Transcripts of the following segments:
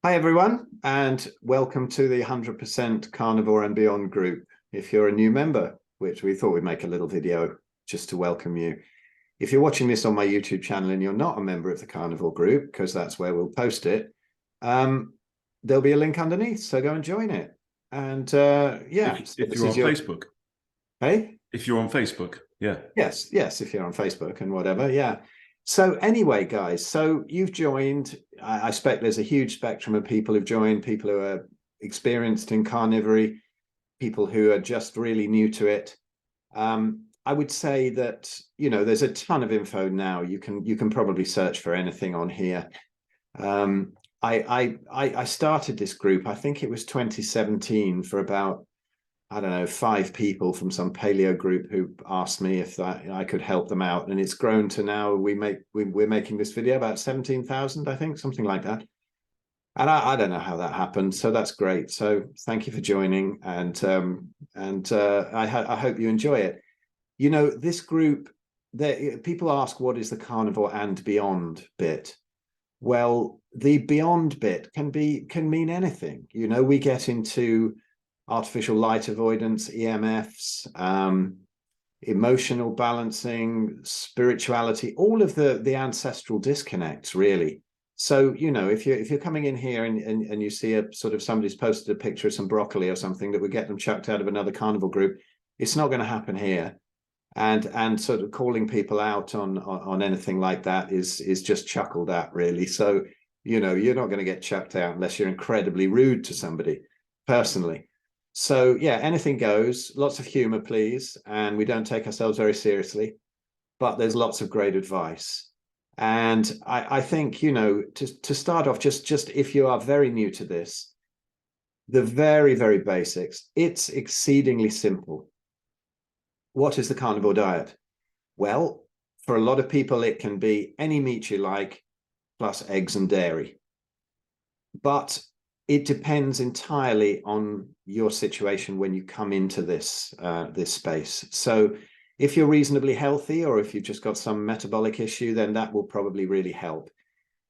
Hi, everyone, and welcome to the 100% Carnivore and Beyond group. If you're a new member, which we thought we'd make a little video just to welcome you. If you're watching this on my YouTube channel and you're not a member of the Carnivore group, because that's where we'll post it, there'll be a link underneath, so go and join it. And yeah. If you're on Facebook. Hey? If you're on Facebook, yeah. Yes, if you're on Facebook and whatever, yeah. So anyway, guys, so you've joined. I expect there's a huge spectrum of people who've joined, people who are experienced in carnivory, people who are just really new to it. I would say that, there's a ton of info now. You can probably search for anything on here. I started this group, I think it was 2017, for about, I don't know, 5 people from some paleo group who asked me if I could help them out, and it's grown to now we're making this video about 17,000, I think, something like that. And I don't know how that happened, so that's great. So thank you for joining, and I hope you enjoy it. This group, people ask, what is the carnivore and beyond bit? Well, the beyond bit can mean anything. We get into artificial light avoidance, EMFs, emotional balancing, spirituality, all of the ancestral disconnects, really. So, if you're coming in here and you see a sort of somebody's posted a picture of some broccoli or something that would get them chucked out of another carnivore group, it's not going to happen here. And sort of calling people out on anything like that is just chuckled at, really. So, you're not going to get chucked out unless you're incredibly rude to somebody personally. So yeah, anything goes. Lots of humor, please, and we don't take ourselves very seriously, but there's lots of great advice. And I think, to start off, just if you are very new to this, the very, very basics, it's exceedingly simple. What is the carnivore diet? Well, for a lot of people, it can be any meat you like, plus eggs and dairy. But it depends entirely on your situation when you come into this space. So if you're reasonably healthy, or if you've just got some metabolic issue, then that will probably really help.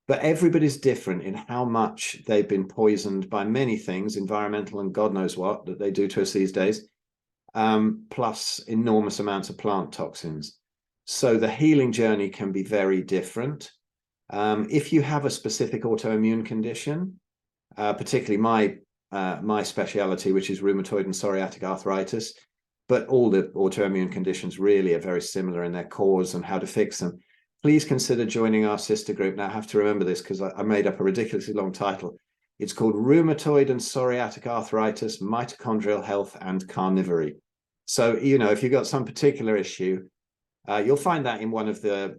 But everybody's different in how much they've been poisoned by many things, environmental and God knows what, that they do to us these days, plus enormous amounts of plant toxins. So the healing journey can be very different. If you have a specific autoimmune condition, particularly my speciality, which is rheumatoid and psoriatic arthritis, but all the autoimmune conditions really are very similar in their cause and how to fix them. Please consider joining our sister group. Now, I have to remember this because I made up a ridiculously long title. It's called Rheumatoid and Psoriatic Arthritis, Mitochondrial Health and Carnivory. So, if you've got some particular issue, you'll find that in one of the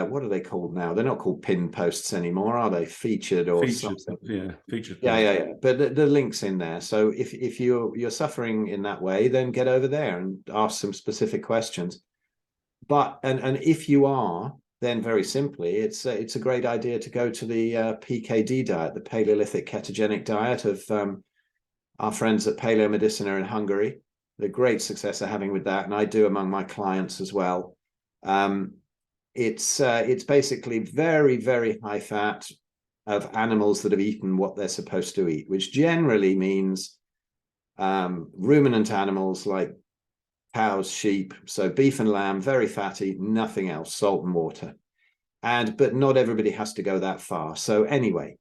what are they called now? They're not called pinned posts anymore, are they? Featured or something? Yeah, featured. Yeah. But the link's in there. So if you're suffering in that way, then get over there and ask some specific questions. But and if you are, then very simply, it's a great idea to go to the PKD diet, the Paleolithic ketogenic diet of our friends at Paleo Medicina in Hungary. The great success they're having with that, and I do among my clients as well. It's basically very, very high fat of animals that have eaten what they're supposed to eat, which generally means ruminant animals like cows, sheep. So beef and lamb, very fatty, nothing else, salt and water. But not everybody has to go that far. So anyway,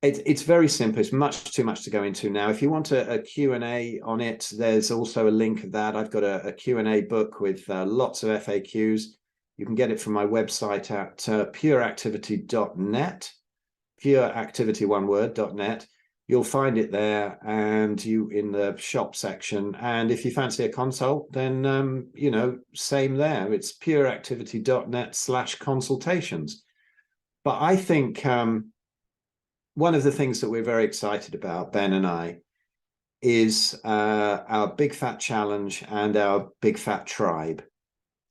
it's very simple. It's much too much to go into now. If you want a Q&A on it, there's also a link of that. I've got a Q&A book with lots of FAQs. You can get it from my website at pureactivity.net, pureactivity.net. You'll find it there, and you in the shop section. And if you fancy a consult, then same there. It's pureactivity.net/consultations. But I think one of the things that we're very excited about, Ben and I, is our Big Fat Challenge and our Big Fat Tribe.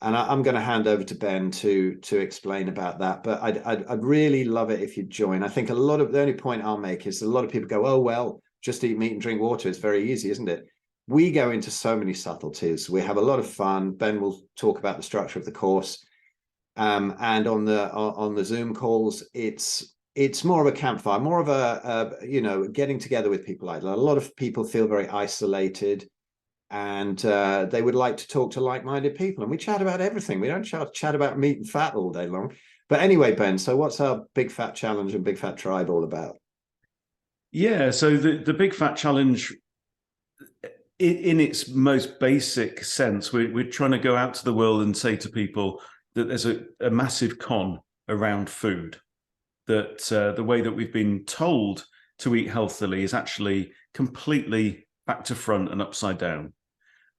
And I'm going to hand over to Ben to explain about that. But I'd really love it if you'd join. I think the only point I'll make is a lot of people go, oh, well, just eat meat and drink water. It's very easy, isn't it? We go into so many subtleties. We have a lot of fun. Ben will talk about the structure of the course. And on the Zoom calls, it's it's more of a campfire, more of you know, getting together with people like that. A lot of people feel very isolated, and they would like to talk to like-minded people, and we chat about everything. We don't chat about meat and fat all day long. But anyway, Ben, so what's our Big Fat Challenge and Big Fat Tribe all about? Yeah, so the Big Fat Challenge, in its most basic sense, we're trying to go out to the world and say to people that there's a massive con around food, that the way that we've been told to eat healthily is actually completely back to front and upside down.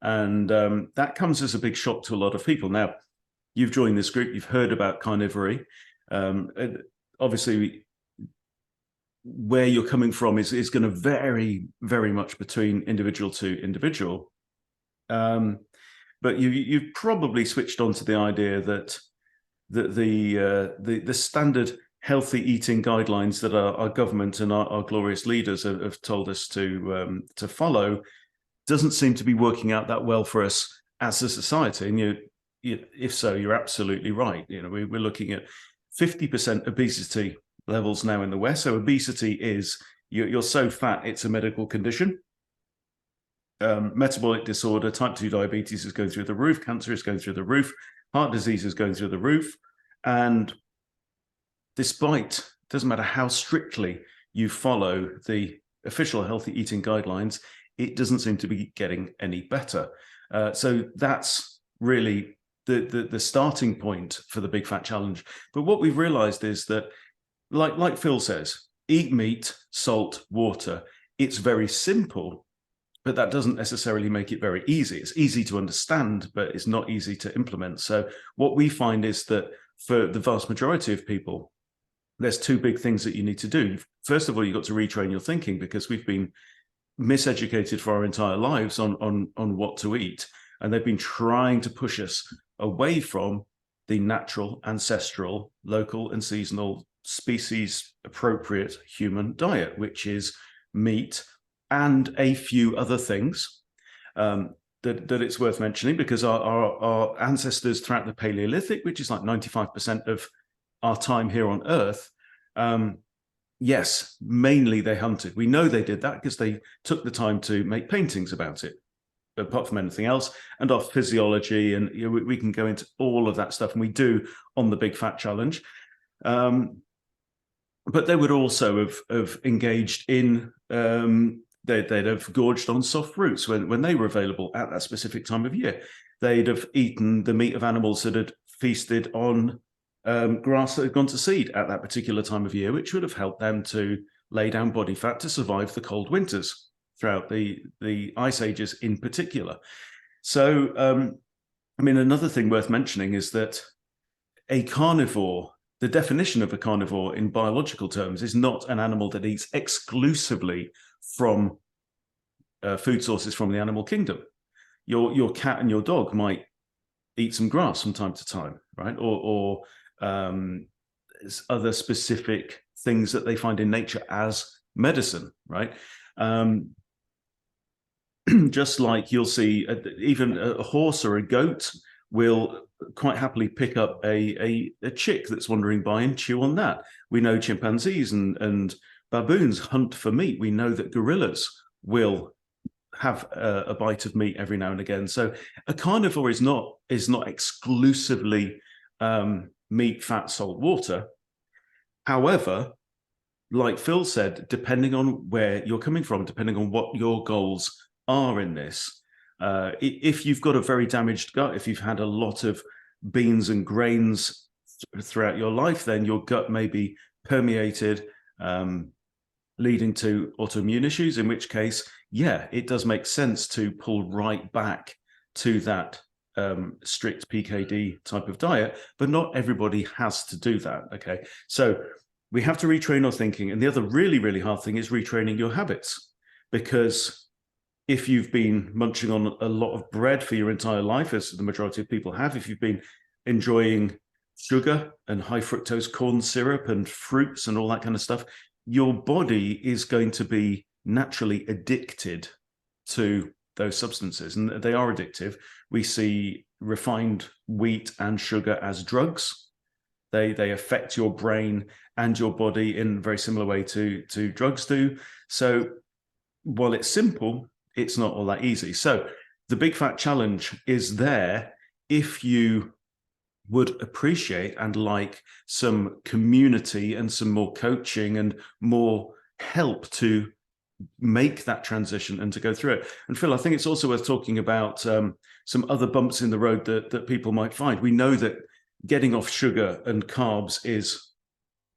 And that comes as a big shock to a lot of people. Now, you've joined this group, you've heard about carnivory. Obviously, where you're coming from is going to vary very much between individual to individual. But you've probably switched on to the idea that the standard healthy eating guidelines that our government and our glorious leaders have told us to follow doesn't seem to be working out that well for us as a society. And if so, you're absolutely right. You know, we're looking at 50% obesity levels now in the West. So obesity is you're so fat it's a medical condition. Metabolic disorder, type 2 diabetes is going through the roof, cancer is going through the roof, heart disease is going through the roof. And despite, doesn't matter how strictly you follow the official healthy eating guidelines, it doesn't seem to be getting any better. So that's really the starting point for the Big Fat Challenge. But what we've realized is that, like Phil says, eat meat, salt, water. It's very simple, but that doesn't necessarily make it very easy. It's easy to understand, but it's not easy to implement. So what we find is that for the vast majority of people, there's two big things that you need to do. First of all, you've got to retrain your thinking, because we've been miseducated for our entire lives on what to eat. And they've been trying to push us away from the natural, ancestral, local and seasonal, species appropriate human diet, which is meat and a few other things that it's worth mentioning, because our ancestors throughout the Paleolithic, which is like 95% of our time here on Earth, yes, mainly they hunted. We know they did that because they took the time to make paintings about it, apart from anything else, and our physiology. And we can go into all of that stuff, and we do on the Big Fat Challenge. But they would also have engaged in, they'd have gorged on soft fruits when they were available at that specific time of year. They'd have eaten the meat of animals that had feasted on grass that had gone to seed at that particular time of year, which would have helped them to lay down body fat to survive the cold winters throughout the ice ages in particular. So, I mean, another thing worth mentioning is that a carnivore, the definition of a carnivore in biological terms, is not an animal that eats exclusively from food sources from the animal kingdom. Your cat and your dog might eat some grass from time to time, right? Or other specific things that they find in nature as medicine, right? Just like you'll see even a horse or a goat will quite happily pick up a chick that's wandering by and chew on that. We know chimpanzees and baboons hunt for meat. We know that gorillas will have a bite of meat every now and again. So a carnivore is not exclusively meat, fat, salt, water. However, like Phil said, depending on where you're coming from, depending on what your goals are in this, if you've got a very damaged gut, if you've had a lot of beans and grains throughout your life, then your gut may be permeated, leading to autoimmune issues, in which case, yeah, it does make sense to pull right back to that strict PKD type of diet, but not everybody has to do that, okay? So we have to retrain our thinking. And the other really, really hard thing is retraining your habits, because if you've been munching on a lot of bread for your entire life, as the majority of people have, if you've been enjoying sugar and high fructose corn syrup and fruits and all that kind of stuff, your body is going to be naturally addicted to those substances, and they are addictive. We see refined wheat and sugar as drugs. They affect your brain and your body in a very similar way to drugs do. So while it's simple, it's not all that easy. So the Big Fat Challenge is there if you would appreciate and like some community and some more coaching and more help to make that transition and to go through it. And Phil, I think it's also worth talking about some other bumps in the road that people might find. We know that getting off sugar and carbs is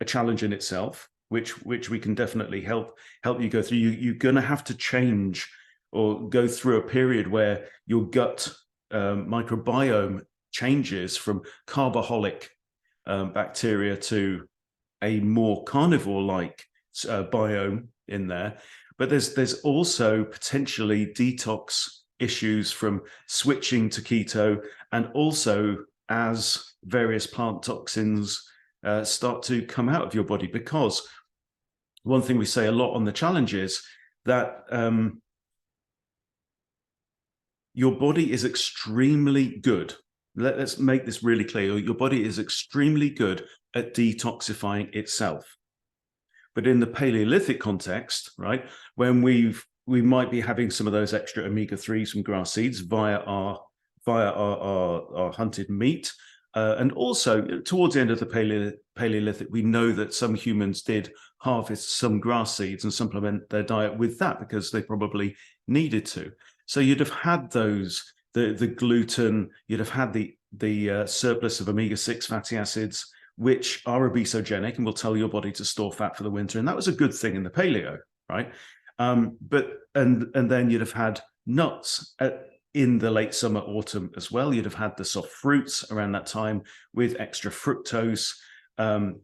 a challenge in itself, which we can definitely help you go through. You're going to have to change or go through a period where your gut microbiome changes from carboholic bacteria to a more carnivore-like biome in there. But there's also potentially detox issues from switching to keto, and also as various plant toxins start to come out of your body. Because one thing we say a lot on the challenge is that your body is extremely good. Let's make this really clear. Your body is extremely good at detoxifying itself. But in the Paleolithic context, right, when we might be having some of those extra omega-3s from grass seeds via our hunted meat, and also towards the end of the Paleolithic, we know that some humans did harvest some grass seeds and supplement their diet with that because they probably needed to. So you'd have had those, the gluten, you'd have had the surplus of omega-6 fatty acids, which are obesogenic and will tell your body to store fat for the winter. And that was a good thing in the paleo, right? But then you'd have had nuts in the late summer, autumn as well. You'd have had the soft fruits around that time with extra fructose. And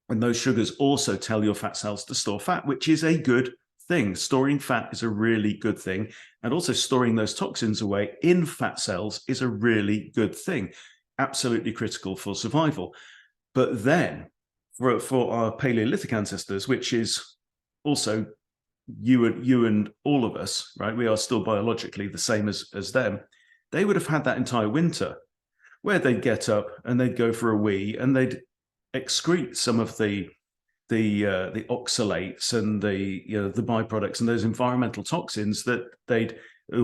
those sugars also tell your fat cells to store fat, which is a good thing. Storing fat is a really good thing. And also storing those toxins away in fat cells is a really good thing. Absolutely critical for survival. But then for our Paleolithic ancestors, which is also you and all of us, right? We are still biologically the same as them. They would have had that entire winter where they'd get up and they'd go for a wee and they'd excrete some of the oxalates and the byproducts and those environmental toxins that their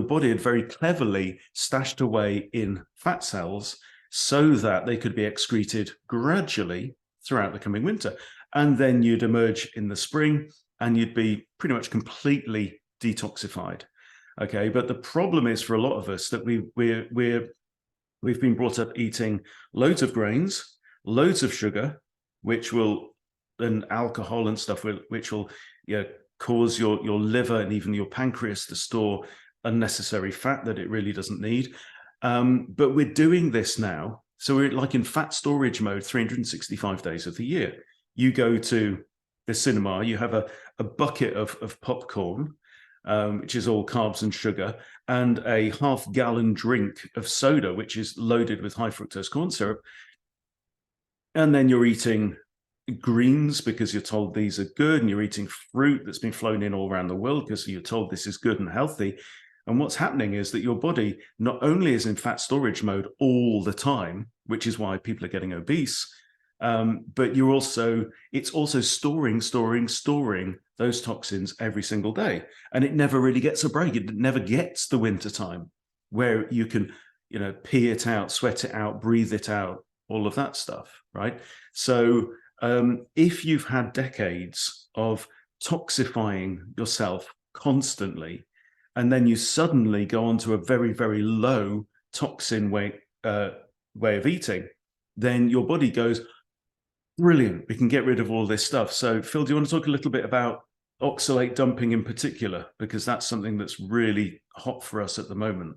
body had very cleverly stashed away in fat cells, so that they could be excreted gradually throughout the coming winter. And then you'd emerge in the spring and you'd be pretty much completely detoxified. Okay, but the problem is for a lot of us that we've been brought up eating loads of grains, loads of sugar, and alcohol and stuff, which will cause your liver and even your pancreas to store unnecessary fat that it really doesn't need. But we're doing this now. So we're like in fat storage mode 365 days of the year. You go to the cinema, you have a bucket of popcorn, which is all carbs and sugar, and a half-gallon drink of soda, which is loaded with high fructose corn syrup. And then you're eating greens because you're told these are good, and you're eating fruit that's been flown in all around the world because you're told this is good and healthy. And what's happening is that your body not only is in fat storage mode all the time, which is why people are getting obese, but it's also storing those toxins every single day. And it never really gets a break. It never gets the winter time where you can, pee it out, sweat it out, breathe it out, all of that stuff, right? So if you've had decades of toxifying yourself constantly, and then you suddenly go onto a very, very low toxin way of eating, then your body goes, brilliant, we can get rid of all this stuff. So Phil, do you want to talk a little bit about oxalate dumping in particular? Because that's something that's really hot for us at the moment.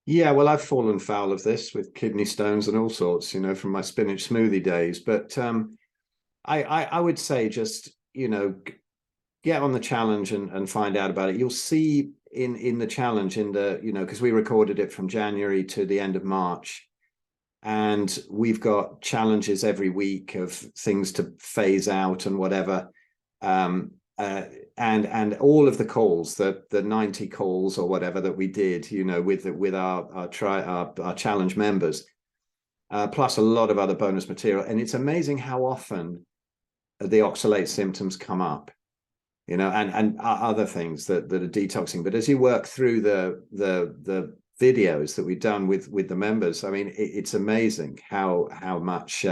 Yeah, well, I've fallen foul of this with kidney stones and all sorts, from my spinach smoothie days. But I would say just, get on the challenge and find out about it. You'll see in the challenge because we recorded it from January to the end of March, and we've got challenges every week of things to phase out and whatever. And all of the calls, the 90 calls or whatever that we did, with our challenge members, plus a lot of other bonus material. And it's amazing how often the oxalate symptoms come up, you know, and other things that are detoxing. But as you work through the videos that we've done with the members, I mean, it's amazing how much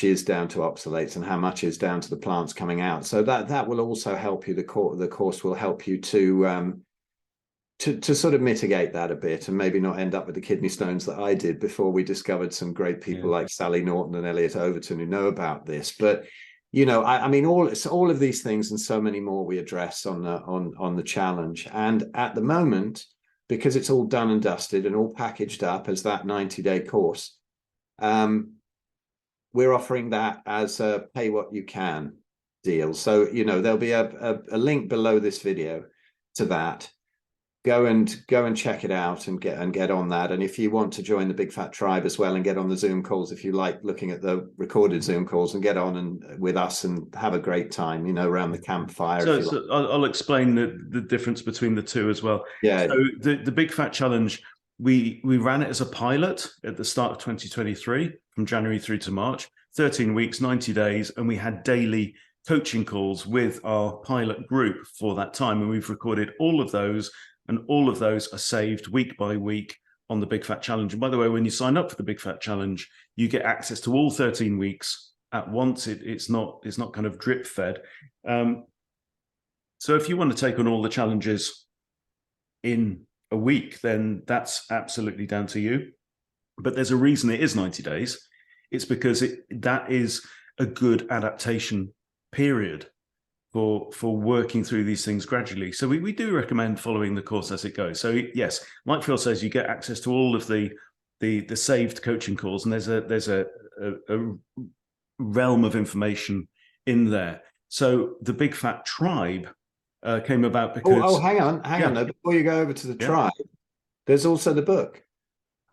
is down to oxalates and how much is down to the plants coming out. So that will also help you. The course will help you to sort of mitigate that a bit and maybe not end up with the kidney stones that I did before we discovered some great people like Sally Norton and Elliot Overton who know about this. But you know, I mean, all of these things and so many more we address on the challenge. And at the moment, because it's all done and dusted and all packaged up as that 90-day course, we're offering that as a pay what you can deal. So, you know, there'll be a link below this video to that. Go and check it out and get on that. And if you want to join the Big Fat Tribe as well and get on the Zoom calls, if you like looking at the recorded Zoom calls, and get on and with us and have a great time, you know, around the campfire. So I'll explain the difference between the two as well. Yeah. So the Big Fat Challenge, we ran it as a pilot at the start of 2023, from January through to March, 13 weeks, 90 days, and we had daily coaching calls with our pilot group for that time, and we've recorded all of those. And all of those are saved week by week on the Big Fat Challenge. And by the way, when you sign up for the Big Fat Challenge, you get access to all 13 weeks at once. It's not kind of drip fed. So if you want to take on all the challenges in a week, then that's absolutely down to you. But there's a reason it is 90 days. It's because that is a good adaptation period for working through these things gradually. So we do recommend following the course as it goes. So yes, like Phil says, you get access to all of the saved coaching calls, and there's a realm of information in there. So the Big Fat Tribe came about because hang on though, before you go over to the tribe, there's also the book.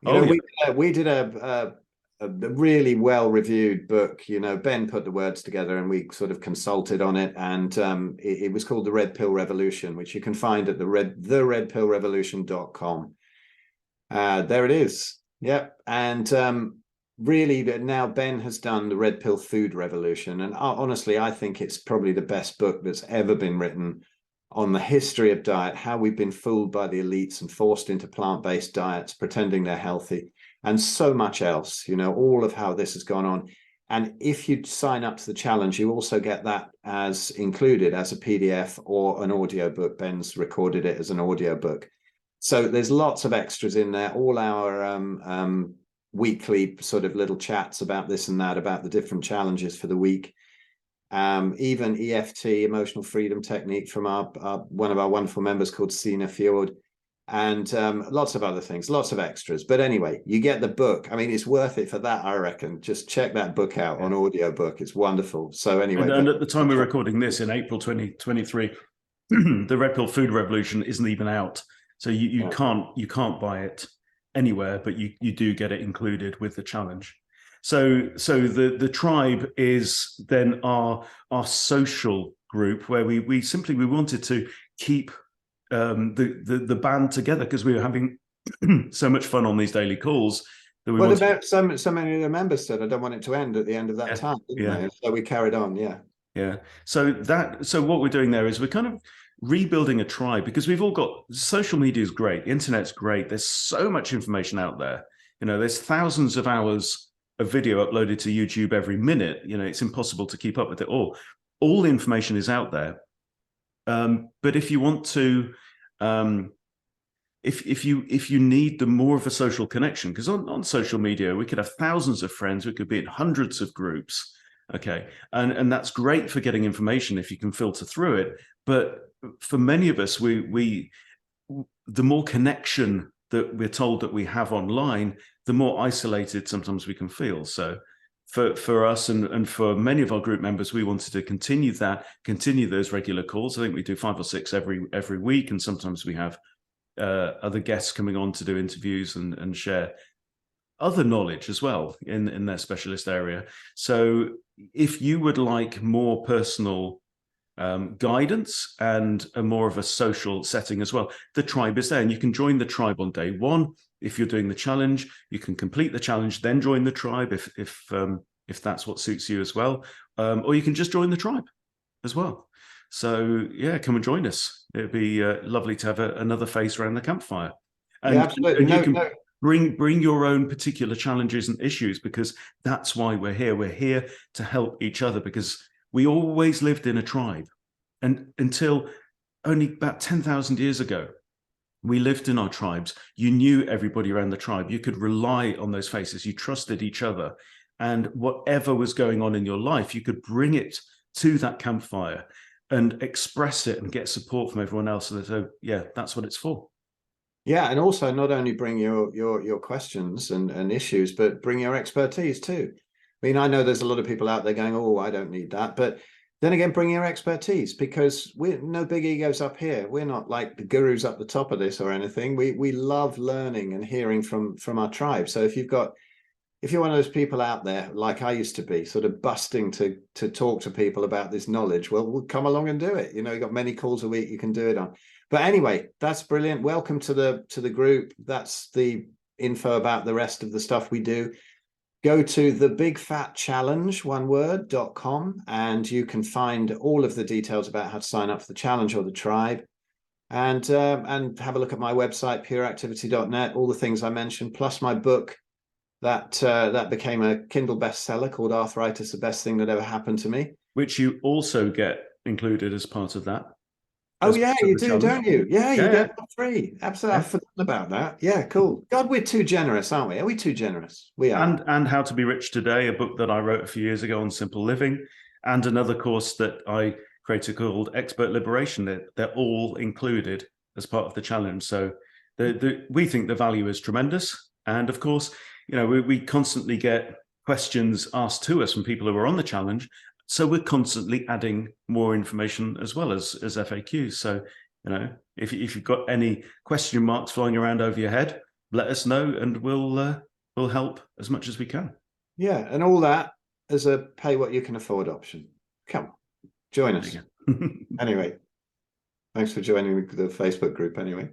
You know, we did a really well-reviewed book. You know, Ben put the words together and we sort of consulted on it, and it was called The Red Pill Revolution, which you can find at theredpillrevolution.com. There it is. Yep. And really now Ben has done the Red Pill Food Revolution, and honestly I think it's probably the best book that's ever been written on the history of diet, how we've been fooled by the elites and forced into plant-based diets pretending they're healthy, and so much else, you know, all of how this has gone on. And if you sign up to the challenge, you also get that as included as a PDF or an audiobook. Ben's recorded it as an audiobook. So there's lots of extras in there, all our weekly sort of little chats about this and that, about the different challenges for the week. Even EFT, emotional freedom technique, from one of our wonderful members called Sina Fjord. And lots of other things, lots of extras. But anyway, you get the book. I mean, it's worth it for that, I reckon. Just check that book out on audiobook. It's wonderful. So anyway. And at the time we're recording this in April 2023, the Red Pill Food Revolution isn't even out. So you can't buy it anywhere, but you do get it included with the challenge. So the tribe is then our social group, where we wanted to keep the band together, because we were having so much fun on these daily calls that we about so many of the members said I don't want it to end at the end of that time, didn't they? So we carried on. So what we're doing there is we're kind of rebuilding a tribe, because we've all got, social media is great, the internet's great, there's so much information out there, you know, there's thousands of hours of video uploaded to YouTube every minute. You know, it's impossible to keep up with it all the information is out there. But if you want to, if you need the more of a social connection, because on social media we could have thousands of friends, we could be in hundreds of groups, okay, and that's great for getting information if you can filter through it. But for many of us, the more connection that we're told that we have online, the more isolated sometimes we can feel. So for us and for many of our group members, we wanted to continue those regular calls. I think we do 5 or 6 every week, and sometimes we have other guests coming on to do interviews and share other knowledge as well in their specialist area. So if you would like more personal guidance and a more of a social setting as well. The tribe is there, and you can join the tribe on day one. If you're doing the challenge, you can complete the challenge, then join the tribe if that's what suits you as well, or you can just join the tribe as well. So yeah, come and join us. It'd be lovely to have another face around the campfire. And, yeah, absolutely. and you can bring your own particular challenges and issues, because that's why we're here. We're here to help each other, because we always lived in a tribe. And until only about 10,000 years ago, we lived in our tribes. You knew everybody around the tribe. You could rely on those faces. You trusted each other. And whatever was going on in your life, you could bring it to that campfire and express it and get support from everyone else. So yeah, that's what it's for. Yeah, and also not only bring your questions and issues, but bring your expertise too. I mean, I know there's a lot of people out there going, "Oh, I don't need that," but then again, bring your expertise, because we're no big egos up here. We're not like the gurus up the top of this or anything. We love learning and hearing from our tribe. So if you're one of those people out there, like I used to be, sort of busting to talk to people about this knowledge, well, we'll come along and do it. You know, you've got many calls a week you can do it on. But anyway, that's brilliant. Welcome to the group. That's the info about the rest of the stuff we do. Go to thebigfatchallenge.com and you can find all of the details about how to sign up for the challenge or the tribe. And have a look at my website, pureactivity.net, all the things I mentioned, plus my book that became a Kindle bestseller called Arthritis, the Best Thing That Ever Happened to Me. Which you also get included as part of that. Oh yeah, you do, don't you? Yeah, you get free. Absolutely, I've forgotten about that. Yeah, cool. God, we're too generous, aren't we? Are we too generous? We are. And How to Be Rich Today, a book that I wrote a few years ago on simple living, and another course that I created called Expert Liberation. They're all included as part of the challenge. So we think the value is tremendous. And of course, you know, we constantly get questions asked to us from people who are on the challenge. So we're constantly adding more information as well as FAQs. So, you know, if you've got any question marks flying around over your head, let us know, and we'll help as much as we can. Yeah, and all that as a pay what you can afford option. Come on, join us. Anyway, thanks for joining the Facebook group anyway.